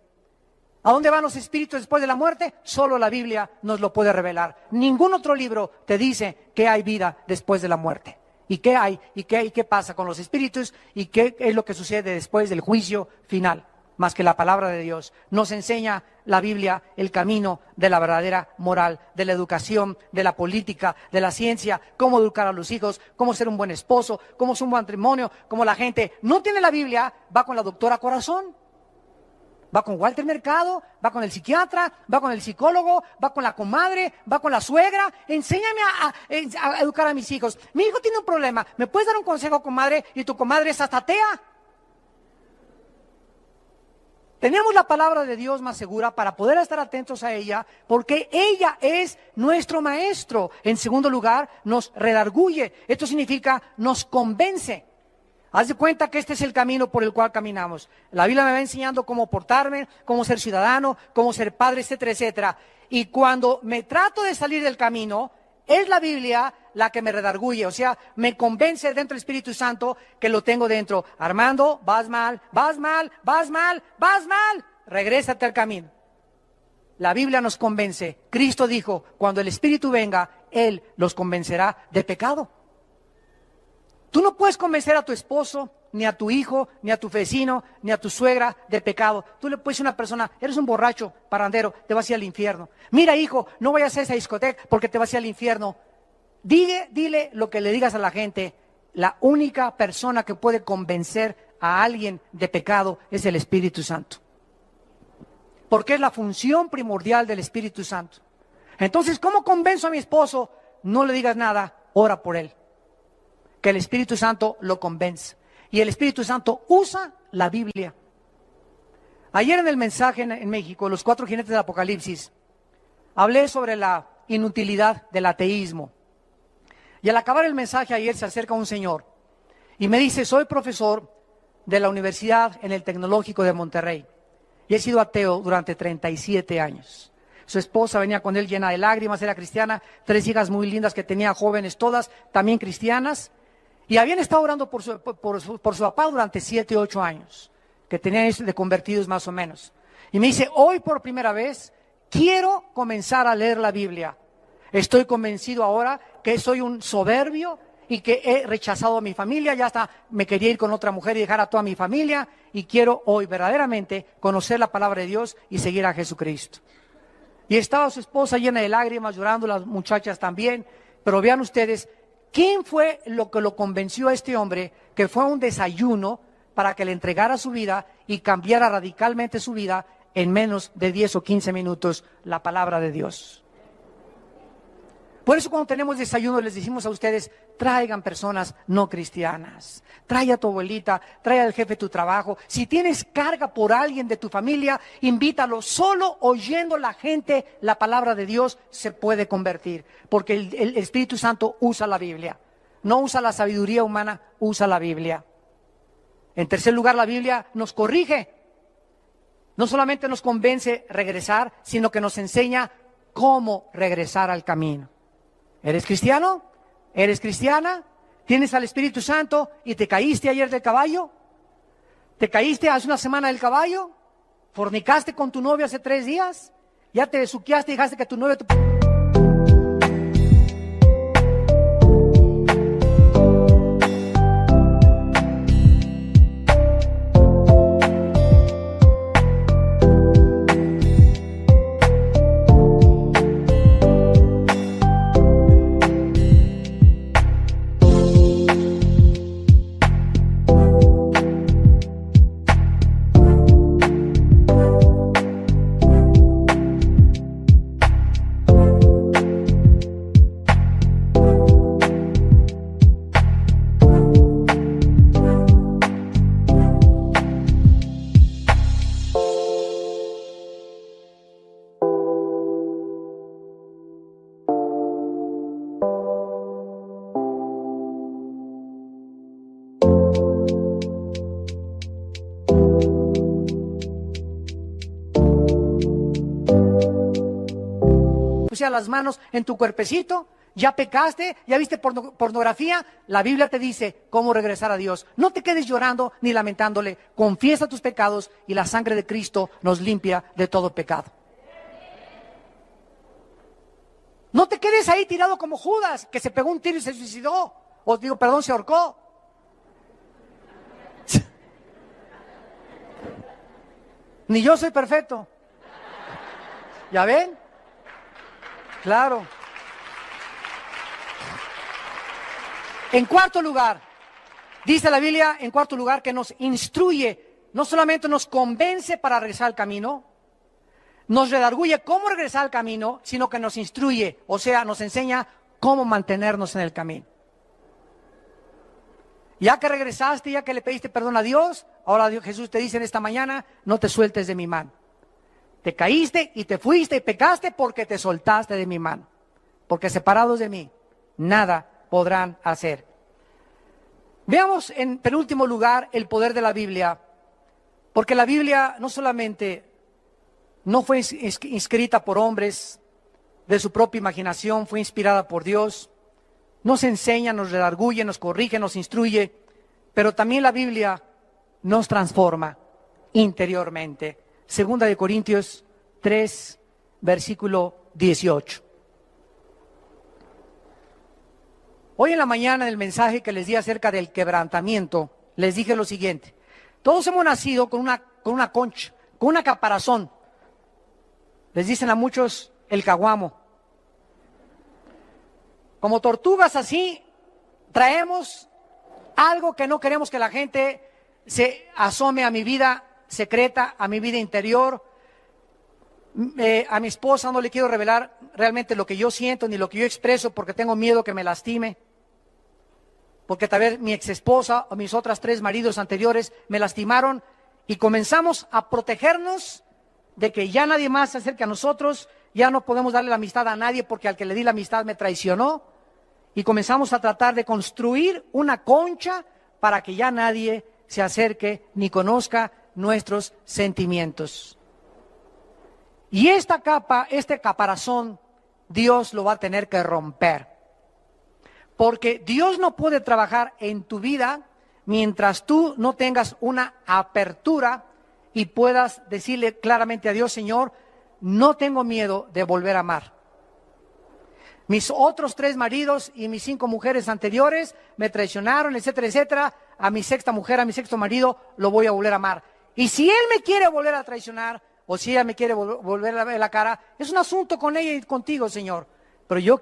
¿A dónde van los espíritus después de la muerte? Solo la Biblia nos lo puede revelar. Ningún otro libro te dice que hay vida después de la muerte. ¿Y qué hay? ¿Y qué pasa con los espíritus? ¿Y qué es lo que sucede después del juicio final? Más que la palabra de Dios. Nos enseña la Biblia el camino de la verdadera moral, de la educación, de la política, de la ciencia, cómo educar a los hijos, cómo ser un buen esposo, cómo ser un buen matrimonio, cómo la gente no tiene la Biblia, va con la doctora Corazón, va con Walter Mercado, va con el psiquiatra, va con el psicólogo, va con la comadre, va con la suegra. Enséñame a educar a mis hijos. Mi hijo tiene un problema, ¿me puedes dar un consejo, comadre? Y tu comadre es hasta atea. Tenemos la palabra de Dios más segura para poder estar atentos a ella, porque ella es nuestro maestro. En segundo lugar, nos redarguye. Esto significa nos convence. Haz de cuenta que este es el camino por el cual caminamos. La Biblia me va enseñando cómo portarme, cómo ser ciudadano, cómo ser padre, etcétera, etcétera. Y cuando me trato de salir del camino, es la Biblia la que me redarguye, o sea, me convence dentro del Espíritu Santo que lo tengo dentro. Armando, vas mal, vas mal, vas mal, vas mal, regrésate al camino. La Biblia nos convence. Cristo dijo, cuando el Espíritu venga, Él los convencerá de pecado. Tú no puedes convencer a tu esposo, ni a tu hijo, ni a tu vecino, ni a tu suegra de pecado. Tú le puedes decir a una persona, eres un borracho, parrandero, te vas a ir al infierno. Mira, hijo, no vayas a esa discoteca porque te vas a ir al infierno. Dile lo que le digas a la gente. La única persona que puede convencer a alguien de pecado es el Espíritu Santo. Porque es la función primordial del Espíritu Santo. Entonces, ¿cómo convenzo a mi esposo? No le digas nada, ora por él. Que el Espíritu Santo lo convence. Y el Espíritu Santo usa la Biblia. Ayer en el mensaje en México, los 4 jinetes del Apocalipsis, hablé sobre la inutilidad del ateísmo. Y al acabar el mensaje ayer se acerca un señor y me dice, soy profesor de la universidad en el Tecnológico de Monterrey y he sido ateo durante 37 años. Su esposa venía con él llena de lágrimas, era cristiana, 3 hijas muy lindas que tenía, jóvenes todas, también cristianas. Y habían estado orando por su papá durante 7, 8 años, que tenían de convertidos más o menos. Y me dice, hoy por primera vez quiero comenzar a leer la Biblia. Estoy convencido ahora que soy un soberbio y que he rechazado a mi familia, ya hasta me quería ir con otra mujer y dejar a toda mi familia, y quiero hoy verdaderamente conocer la palabra de Dios y seguir a Jesucristo. Y estaba su esposa llena de lágrimas, llorando, las muchachas también, pero vean ustedes, ¿quién fue lo que lo convenció a este hombre que fue a un desayuno para que le entregara su vida y cambiara radicalmente su vida en menos de 10 o 15 minutos la palabra de Dios? Por eso cuando tenemos desayuno les decimos a ustedes, traigan personas no cristianas. Trae a tu abuelita, trae al jefe de tu trabajo. Si tienes carga por alguien de tu familia, invítalo. Solo oyendo la gente la palabra de Dios se puede convertir. Porque el Espíritu Santo usa la Biblia. No usa la sabiduría humana, usa la Biblia. En tercer lugar, la Biblia nos corrige. No solamente nos convence regresar, sino que nos enseña cómo regresar al camino. ¿Eres cristiano? ¿Eres cristiana? ¿Tienes al Espíritu Santo y te caíste ayer del caballo? ¿Te caíste hace una semana del caballo? ¿Fornicaste con tu novio hace 3 días? ¿Ya te besuqueaste y dejaste que tu novio te... a las manos en tu cuerpecito. Ya pecaste, ya viste pornografía. La Biblia te dice cómo regresar a Dios. No te quedes llorando ni lamentándole. Confiesa tus pecados y la sangre de Cristo nos limpia de todo pecado. No te quedes ahí tirado como Judas, que se pegó un tiro y se suicidó. O digo, perdón, se ahorcó. Ni yo soy perfecto. ¿Ya ven? Claro. En cuarto lugar, dice la Biblia, en cuarto lugar, que nos instruye, no solamente nos convence para regresar al camino, nos redarguye cómo regresar al camino, sino que nos instruye, o sea, nos enseña cómo mantenernos en el camino. Ya que regresaste, ya que le pediste perdón a Dios, ahora Jesús te dice en esta mañana, no te sueltes de mi mano. Te caíste y te fuiste y pecaste porque te soltaste de mi mano. Porque separados de mí, nada podrán hacer. Veamos en penúltimo lugar el poder de la Biblia, porque la Biblia no solamente no fue escrita por hombres de su propia imaginación, fue inspirada por Dios, nos enseña, nos redarguye, nos corrige, nos instruye, pero también la Biblia nos transforma interiormente. Segunda de Corintios 3, versículo 18. Hoy en la mañana, en el mensaje que les di acerca del quebrantamiento, les dije lo siguiente. Todos hemos nacido con una concha, con una caparazón. Les dicen a muchos el caguamo. Como tortugas así, traemos algo que no queremos que la gente se asome a mi vida secreta, a mi vida interior. A mi esposa no le quiero revelar realmente lo que yo siento ni lo que yo expreso porque tengo miedo que me lastime. Porque tal vez mi exesposa o mis otras 3 maridos anteriores me lastimaron y comenzamos a protegernos de que ya nadie más se acerque a nosotros, ya no podemos darle la amistad a nadie porque al que le di la amistad me traicionó. Y comenzamos a tratar de construir una concha para que ya nadie se acerque ni conozca nuestros sentimientos. Y esta capa, este caparazón, Dios lo va a tener que romper. Porque Dios no puede trabajar en tu vida mientras tú no tengas una apertura y puedas decirle claramente a Dios, Señor, no tengo miedo de volver a amar. Mis otros 3 maridos y mis 5 mujeres anteriores me traicionaron, etcétera, etcétera. A mi sexta mujer, a mi sexto marido, lo voy a volver a amar. Y si él me quiere volver a traicionar, o si ella me quiere volver a ver la cara, es un asunto con ella y contigo, Señor. Pero yo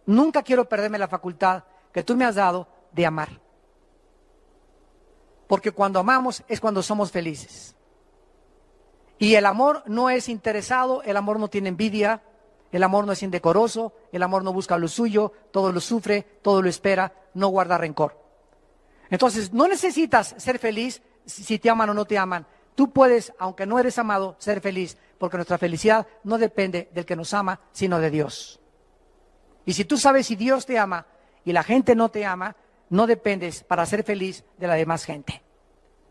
nunca quiero perderme la facultad que tú me has dado de amar. Porque cuando amamos es cuando somos felices. Y el amor no es interesado, el amor no tiene envidia, el amor no es indecoroso, el amor no busca lo suyo, todo lo sufre, todo lo espera, no guarda rencor. Entonces, no necesitas ser feliz si te aman o no te aman. Tú puedes, aunque no eres amado, ser feliz, porque nuestra felicidad no depende del que nos ama, sino de Dios. Y si tú sabes si Dios te ama y la gente no te ama, no dependes para ser feliz de la demás gente.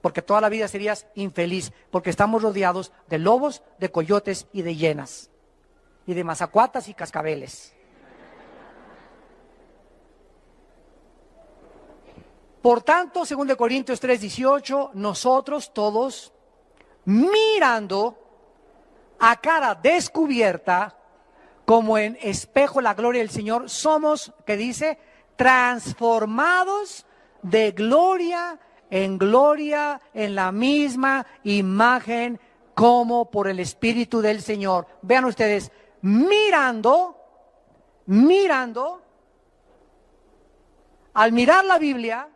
Porque toda la vida serías infeliz, porque estamos rodeados de lobos, de coyotes y de hienas. Y de mazacuatas y cascabeles. Por tanto, según de Corintios 3:18, nosotros todos, mirando a cara descubierta, como en espejo la gloria del Señor, somos, ¿qué dice? Transformados de gloria en la misma imagen como por el Espíritu del Señor. Vean ustedes, mirando, al mirar la Biblia,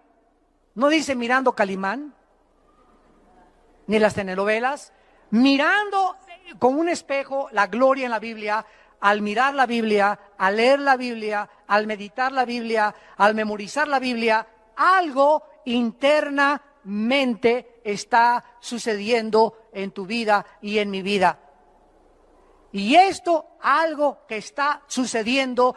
no dice mirando Calimán, ni las telenovelas, mirando con un espejo la gloria en la Biblia, al mirar la Biblia, al leer la Biblia, al meditar la Biblia, al memorizar la Biblia, algo internamente está sucediendo en tu vida y en mi vida. Y esto, algo que está sucediendo,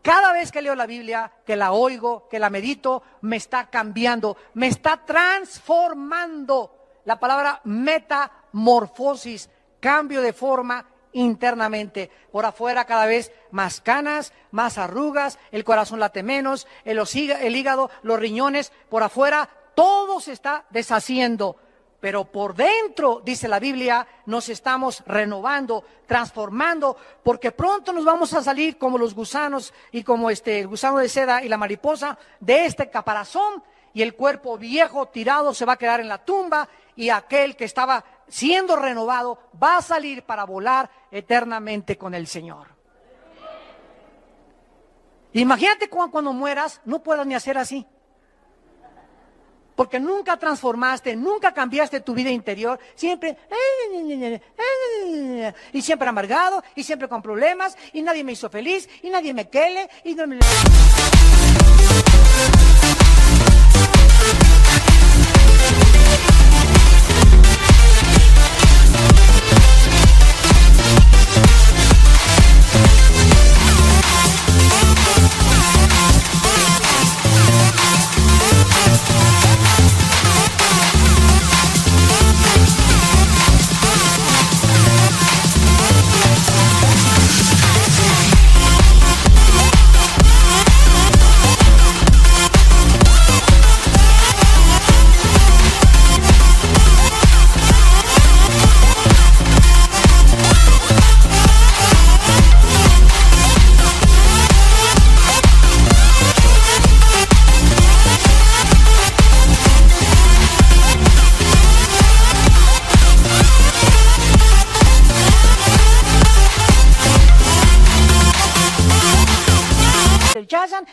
cada vez que leo la Biblia, que la oigo, que la medito, me está cambiando, me está transformando. La palabra metamorfosis, cambio de forma, internamente. Por afuera cada vez más canas, más arrugas, el corazón late menos, el hígado, los riñones, por afuera todo se está deshaciendo. Pero por dentro, dice la Biblia, nos estamos renovando, transformando, porque pronto nos vamos a salir como los gusanos y como el gusano de seda y la mariposa de este caparazón, y el cuerpo viejo tirado se va a quedar en la tumba, y aquel que estaba siendo renovado va a salir para volar eternamente con el Señor. Imagínate cuando mueras no puedas ni hacer así, porque nunca transformaste, nunca cambiaste tu vida interior, siempre y siempre amargado, y siempre con problemas, y nadie me hizo feliz, y nadie me quele, y no me...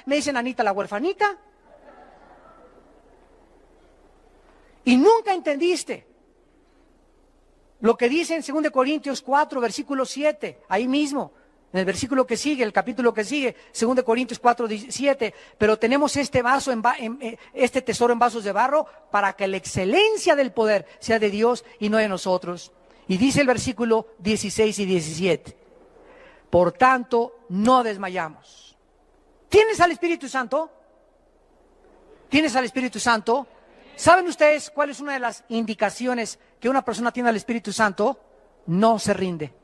Me dicen Anita la huerfanita. Y nunca entendiste lo que dice en 2 Corintios 4, versículo 7, ahí mismo, en el versículo que sigue, el capítulo que sigue, 2 Corintios 4, 7, pero tenemos este este tesoro en vasos de barro para que la excelencia del poder sea de Dios y no de nosotros. Y dice el versículo 16 y 17, por tanto, no desmayamos. ¿Tienes al Espíritu Santo? ¿Tienes al Espíritu Santo? ¿Saben ustedes cuál es una de las indicaciones que una persona tiene al Espíritu Santo? No se rinde.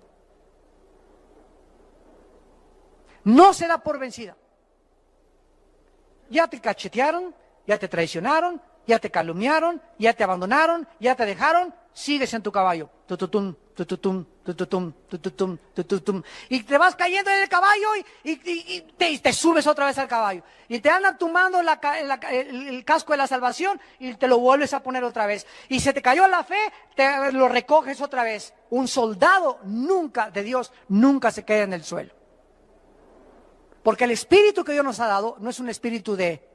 No se da por vencida. Ya te cachetearon, ya te traicionaron, ya te calumniaron, ya te abandonaron, ya te dejaron, sigues en tu caballo. Tututum, tututum, tututum, tututum, tututum. Y te vas cayendo en el caballo y te subes otra vez al caballo. Y te andan tumbando el casco de la salvación y te lo vuelves a poner otra vez. Y se te cayó la fe, lo recoges otra vez. Un soldado nunca, de Dios, nunca se queda en el suelo. Porque el espíritu que Dios nos ha dado no es un espíritu de...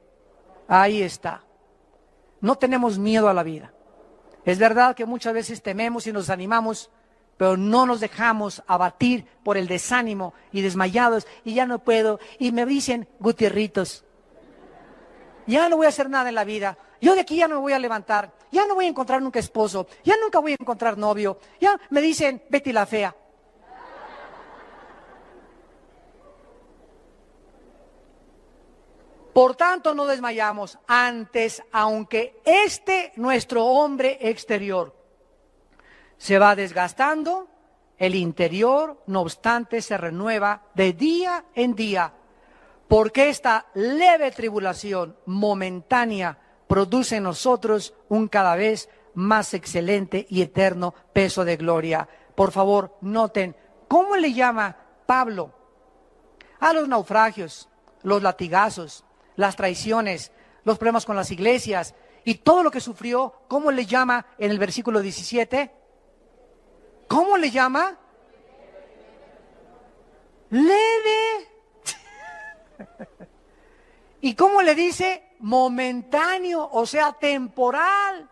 Ahí está. No tenemos miedo a la vida. Es verdad que muchas veces tememos y nos animamos, pero no nos dejamos abatir por el desánimo y desmayados, y ya no puedo, y me dicen Gutierritos, ya no voy a hacer nada en la vida, yo de aquí ya no me voy a levantar, ya no voy a encontrar nunca esposo, ya nunca voy a encontrar novio, ya me dicen Betty la fea. Por tanto, no desmayamos. Antes, aunque nuestro hombre exterior se va desgastando, el interior, no obstante, se renueva de día en día, porque esta leve tribulación momentánea produce en nosotros un cada vez más excelente y eterno peso de gloria. Por favor, noten, ¿cómo le llama Pablo a los naufragios, los latigazos, las traiciones, los problemas con las iglesias y todo lo que sufrió? ¿Cómo le llama en el versículo 17? ¿Cómo le llama? Leve. ¿Y cómo le dice? Momentáneo, o sea, temporal.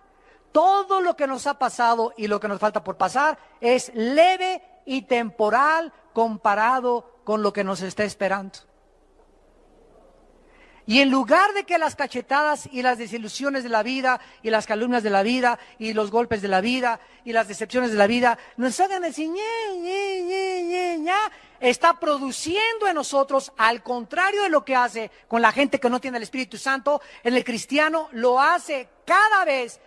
Todo lo que nos ha pasado y lo que nos falta por pasar es leve y temporal comparado con lo que nos está esperando. Y en lugar de que las cachetadas y las desilusiones de la vida y las calumnias de la vida y los golpes de la vida y las decepciones de la vida nos hagan decir está produciendo en nosotros, al contrario de lo que hace con la gente que no tiene el Espíritu Santo, en el cristiano lo hace cada vez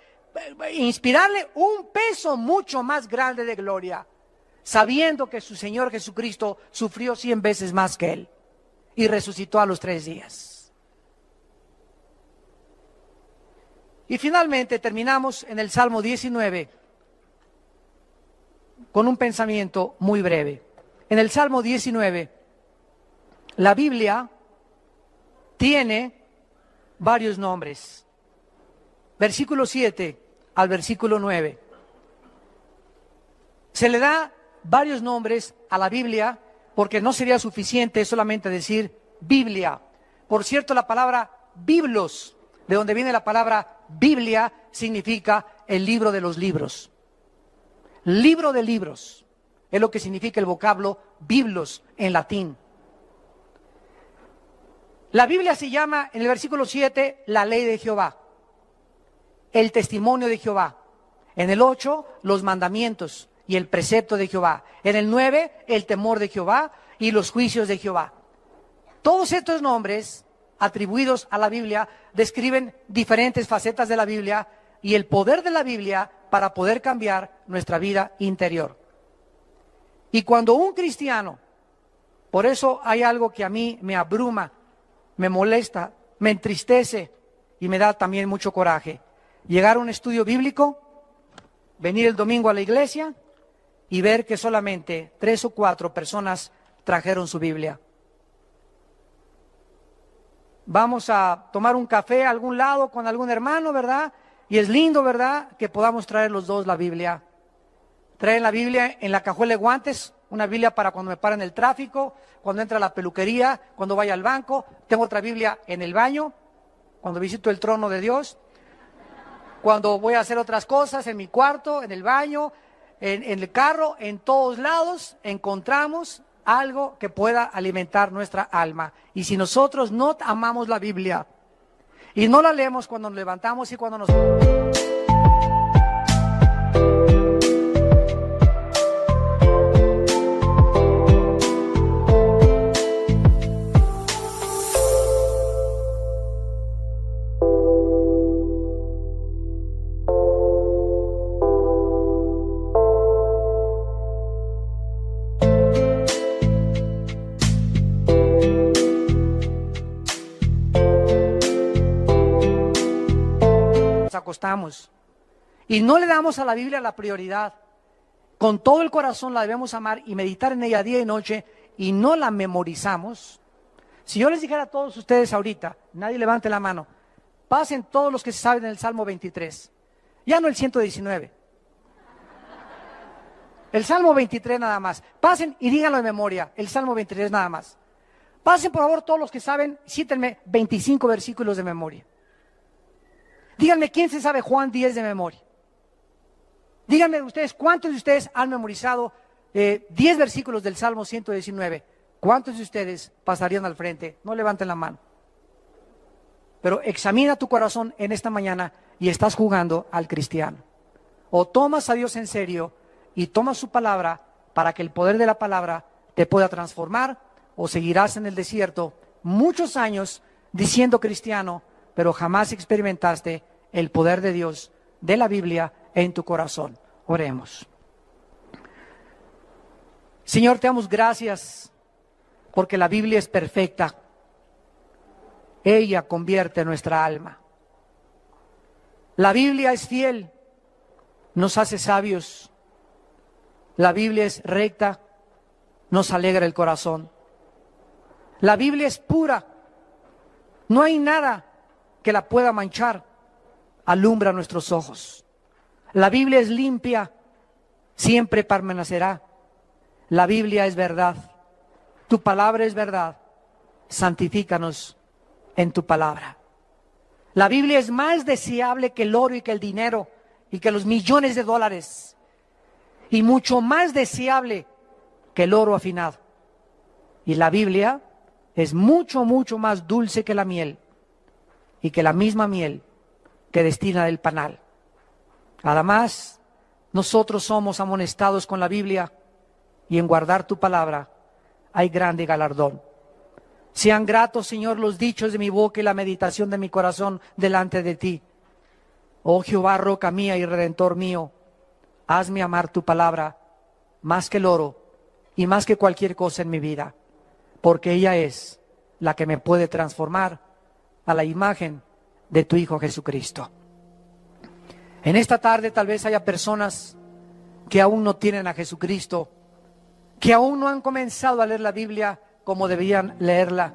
inspirarle un peso mucho más grande de gloria. sabiendo que su Señor Jesucristo sufrió 100 veces más que Él y resucitó a los 3 días. Y finalmente terminamos en el Salmo 19 con un pensamiento muy breve. En el Salmo 19, la Biblia tiene varios nombres. Versículo 7 al versículo 9. Se le da varios nombres a la Biblia porque no sería suficiente solamente decir Biblia. Por cierto, la palabra biblos, de donde viene la palabra Biblia, significa el libro de los libros. Libro de libros es lo que significa el vocablo biblos en latín. La Biblia se llama en el versículo 7 la ley de Jehová, el testimonio de Jehová. En el 8 los mandamientos y el precepto de Jehová. En el 9 el temor de Jehová y los juicios de Jehová. Todos estos nombres atribuidos a la Biblia describen diferentes facetas de la Biblia y el poder de la Biblia para poder cambiar nuestra vida interior. Y cuando un cristiano, por eso hay algo que a mí me abruma, me molesta, me entristece y me da también mucho coraje. Llegar a un estudio bíblico, venir el domingo a la iglesia y ver que solamente 3 o 4 personas trajeron su Biblia. Vamos a tomar un café a algún lado con algún hermano, ¿verdad? Y es lindo, ¿verdad?, que podamos traer los dos la Biblia. Traen la Biblia en la cajuela de guantes, una Biblia para cuando me paren en el tráfico, cuando entra a la peluquería, cuando vaya al banco. Tengo otra Biblia en el baño, cuando visito el trono de Dios, cuando voy a hacer otras cosas, en mi cuarto, en el baño, en el carro, en todos lados encontramos algo que pueda alimentar nuestra alma. Y si nosotros no amamos la Biblia y no la leemos cuando nos levantamos y cuando nos... acostamos y no le damos a la Biblia la prioridad, con todo el corazón la debemos amar y meditar en ella día y noche y no la memorizamos. Si yo les dijera a todos ustedes ahorita, nadie levante la mano, pasen todos los que se saben en el Salmo 23, ya no el 119, el Salmo 23 nada más, pasen y díganlo de memoria, el Salmo 23 nada más. Pasen por favor todos los que saben, cítenme 25 versículos de memoria. Díganme, ¿quién se sabe Juan 10 de memoria? Díganme ustedes, ¿cuántos de ustedes han memorizado 10 versículos del Salmo 119? ¿Cuántos de ustedes pasarían al frente? No levanten la mano. Pero examina tu corazón en esta mañana y estás jugando al cristiano. O tomas a Dios en serio y tomas su palabra para que el poder de la palabra te pueda transformar, o seguirás en el desierto muchos años diciendo cristiano, pero jamás experimentaste el poder de Dios, de la Biblia, en tu corazón. Oremos. Señor, te damos gracias porque la Biblia es perfecta. Ella convierte nuestra alma. La Biblia es fiel, nos hace sabios. La Biblia es recta, nos alegra el corazón. La Biblia es pura, no hay nada que la pueda manchar, alumbra nuestros ojos. La Biblia es limpia, siempre permanecerá. La Biblia es verdad, tu palabra es verdad, santifícanos en tu palabra. La Biblia es más deseable que el oro y que el dinero y que los millones de dólares, y mucho más deseable que el oro afinado. Y la Biblia es mucho, mucho más dulce que la miel, y que la misma miel que destila del panal. Además, nosotros somos amonestados con la Biblia, y en guardar tu palabra hay grande galardón. Sean gratos, Señor, los dichos de mi boca y la meditación de mi corazón delante de ti. Oh Jehová, roca mía y redentor mío, hazme amar tu palabra más que el oro y más que cualquier cosa en mi vida, porque ella es la que me puede transformar a la imagen de tu Hijo Jesucristo. En esta tarde tal vez haya personas que aún no tienen a Jesucristo, que aún no han comenzado a leer la Biblia como debían leerla,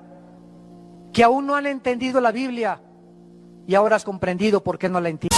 que aún no han entendido la Biblia y ahora has comprendido por qué no la entiendes.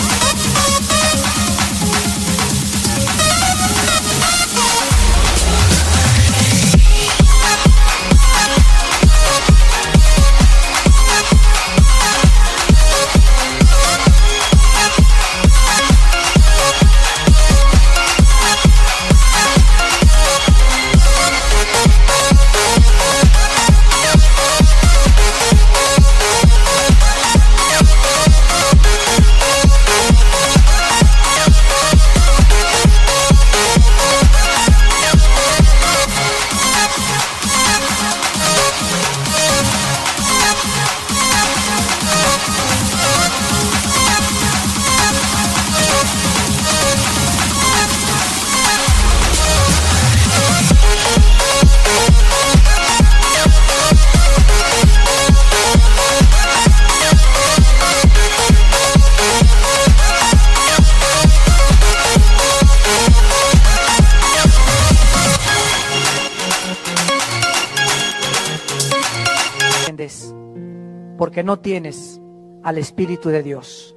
Porque no tienes al Espíritu de Dios.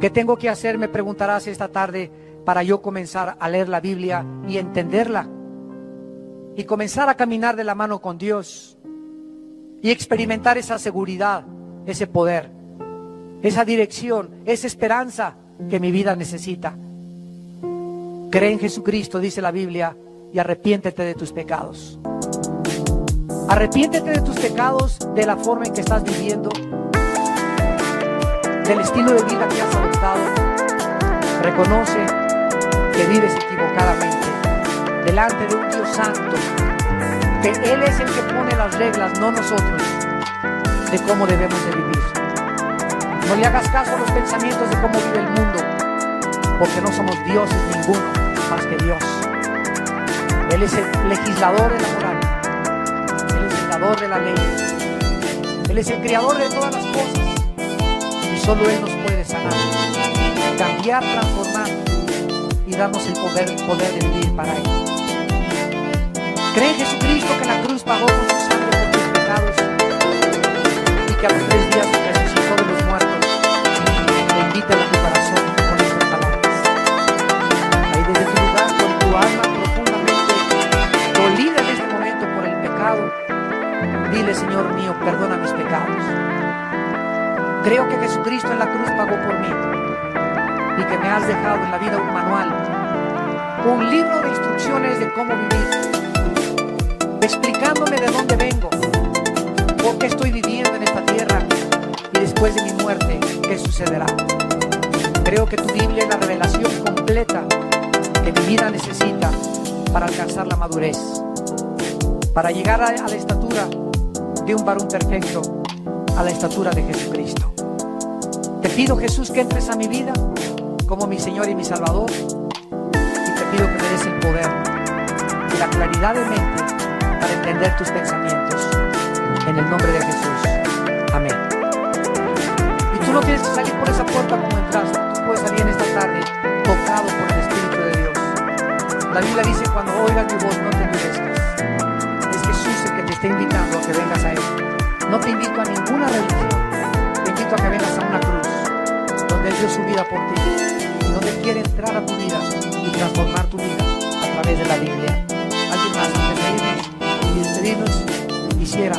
¿Qué tengo que hacer? Me preguntarás esta tarde para yo comenzar a leer la Biblia y entenderla y comenzar a caminar de la mano con Dios y experimentar esa seguridad, ese poder, esa dirección, esa esperanza que mi vida necesita. Cree en Jesucristo, dice la Biblia, y arrepiéntete de tus pecados. Arrepiéntete de tus pecados, de la forma en que estás viviendo, del estilo de vida que has adoptado. Reconoce que vives equivocadamente delante de un Dios santo, que Él es el que pone las reglas, no nosotros, de cómo debemos de vivir. No le hagas caso a los pensamientos de cómo vive el mundo, porque no somos dioses ninguno más que Dios. Él es el legislador de la moral, Él es el dador de la ley, Él es el creador de todas las cosas, y solo Él nos puede sanar, cambiar, transformar y darnos el poder de vivir para Él. Cree en Jesucristo, que la cruz pagó con su sangre por tus pecados y que a los 3 días resucitó de los muertos. Te invita a tu corazón con estas palabras. Ahí desde tu lugar, con tu alma profundamente dolida en este momento por el pecado, dile: Señor mío, perdona mis pecados. Creo que Jesucristo en la cruz pagó por mí y que me has dejado en la vida un manual, un libro de instrucciones de cómo vivir, explicándome de dónde vengo, por qué estoy viviendo en esta tierra y después de mi muerte, qué sucederá. Creo que tu Biblia es la revelación completa que mi vida necesita para alcanzar la madurez, para llegar a la estatura de un varón perfecto, a la estatura de Jesucristo. Te pido, Jesús, que entres a mi vida como mi Señor y mi Salvador, y te pido que me des el poder y la claridad de mente para entender tus pensamientos, en el nombre de Jesús. Amén. Y tú no tienes que salir por esa puerta como entraste. Tú puedes salir en esta tarde tocado por el Espíritu de Dios. La Biblia dice: cuando oigas mi voz, no te endurezcas. Es Jesús el que te está invitando a que vengas a Él. No te invito a ninguna religión, te invito a que vengas a una cruz donde Él dio su vida por ti y donde quiere entrar a tu vida y transformar tu vida a través de la Biblia. Alguien más, antes de irnos y despedirnos, quisiera